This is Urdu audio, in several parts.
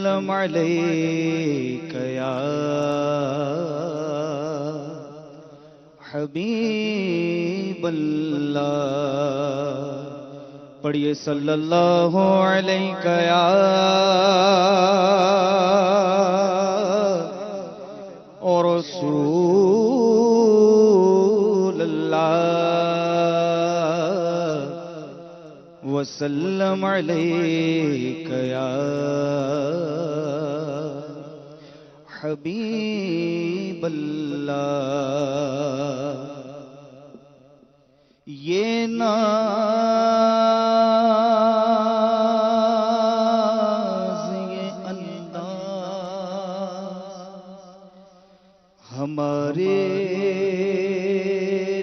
وسلم علیک یا حبیب اللہ۔ پڑھیے صلی اللہ علیہ یا رسول اللہ، وسلم علیک یا حبیب اللہ۔ یہ ناز یہ انداز ہمارے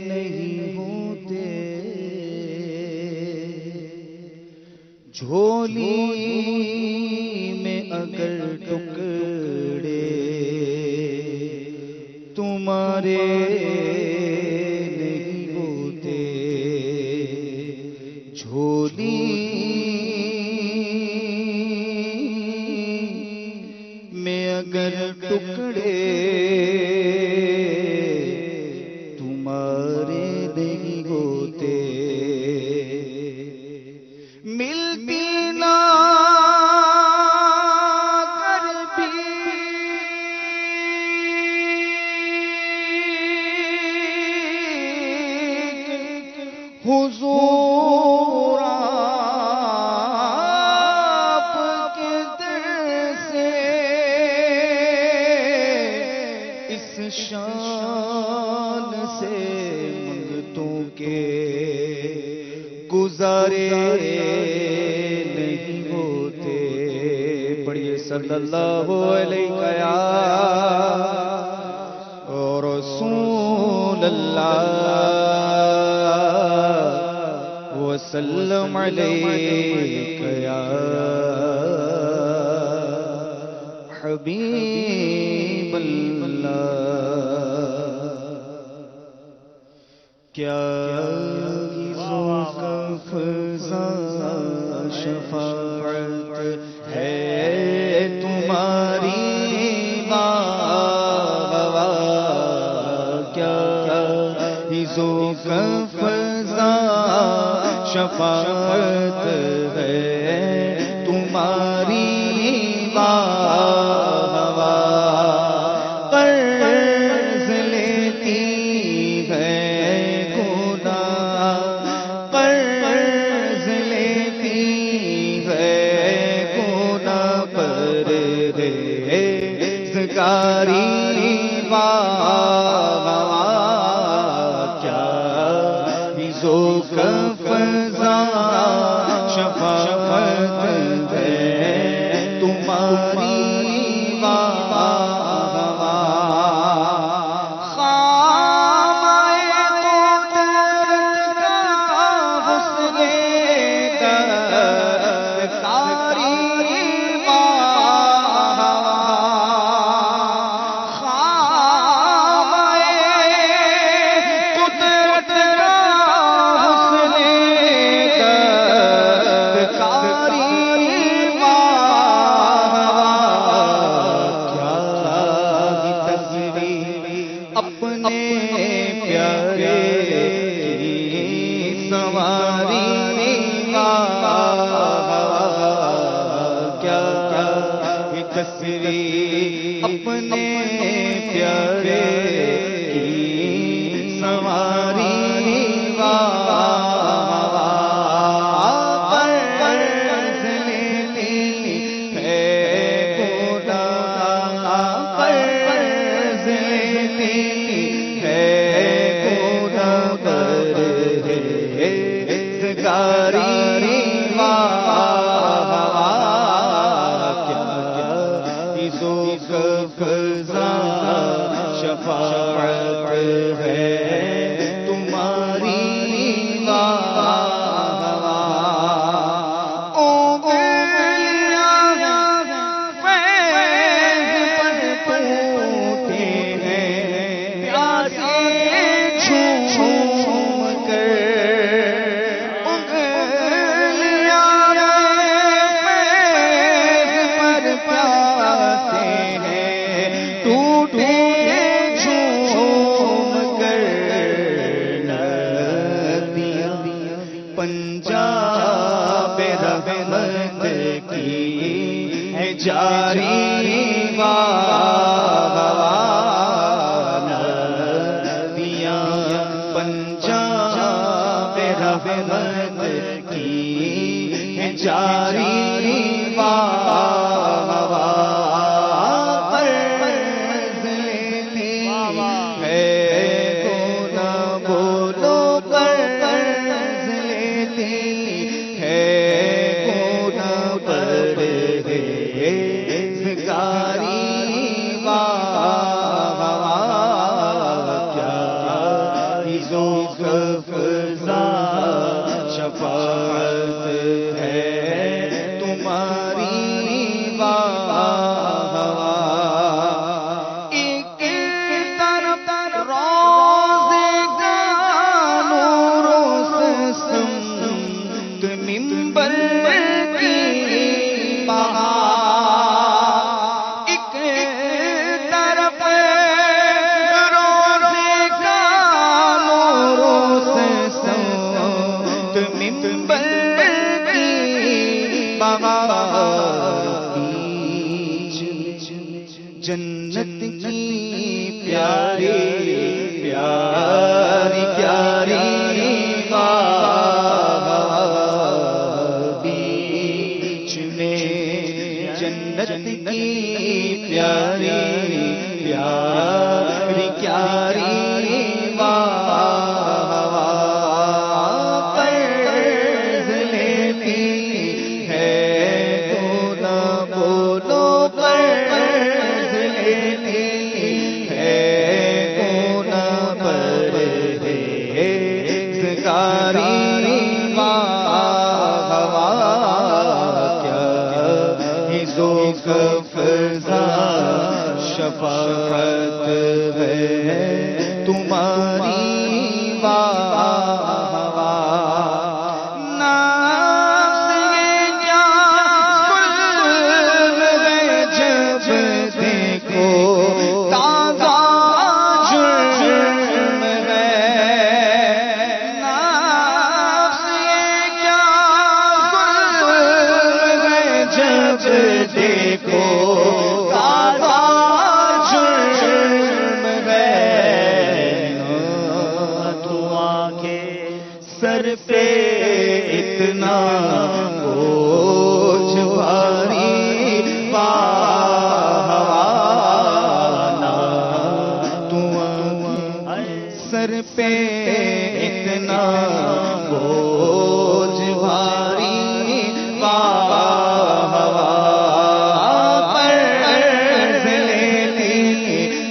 نہیں ہوتے، جھولی میں اگر ٹکڑے تمہارے نہیں ہوتے، جھولی میں اگر ٹکڑے تمہارے نہیں ہوتے، ملتی نہ کر بھی حضور آپ کے در سے اس شان سے منگتوں کے گزارے نہیں ہوتے۔ پڑھیے صلی اللہ علیہ یا رسول اللہ، وسلم علیک یا حبیب اللہ۔ کیا شفاعت ہے تمہاری کیا شفاعت ہے تمہاری قرض لیتی ہے گناہ، قرض لیتی ہے گناہ پرہیزگاری شفاعت ہے تمہاری اپنے پیارے کی سواری کیا تصویر اپنے پیارے کی سواری شفاعت ہے تمہاری پیار ٹوٹے جھوم کر ندیاں پنجاب رحمت کی ہے جاری ندیاں پنجاب رحمت کی ہے جاری جنت کی پیاری پیاری پیاری بیچ میں جنت کی پیاری پیاری پیاری شفاعت ہے تمہاری ناز یہ کیا ظلم ہے جب دیکھو تازہ جرم ہے ناز یہ کیا ظلم ہے جب دیکھو سر پہ اتنا بوجھ بھاری تم سر پہ اتنا بوجھ بھاری قرض لیتی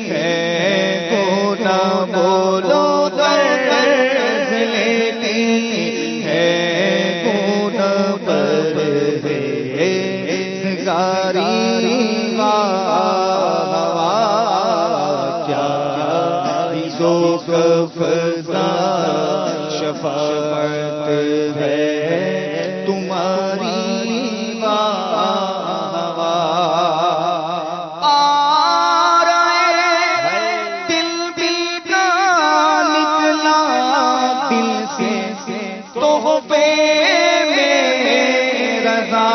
ہے کو نہ بولو قرض لیتی شفاعت ہے تمہاری دل بھی نہ نکلا دل سے تحفے میں رضا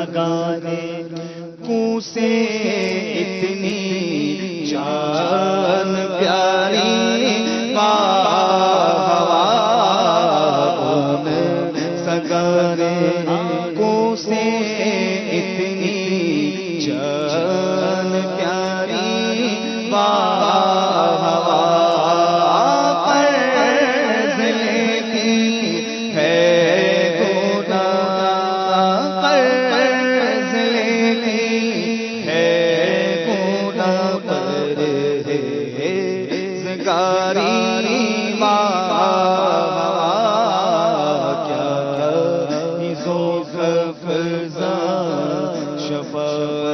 سگانے کو سے اتنی جان پیاری سگانے کو سے اتنی جان پیاری شفاعت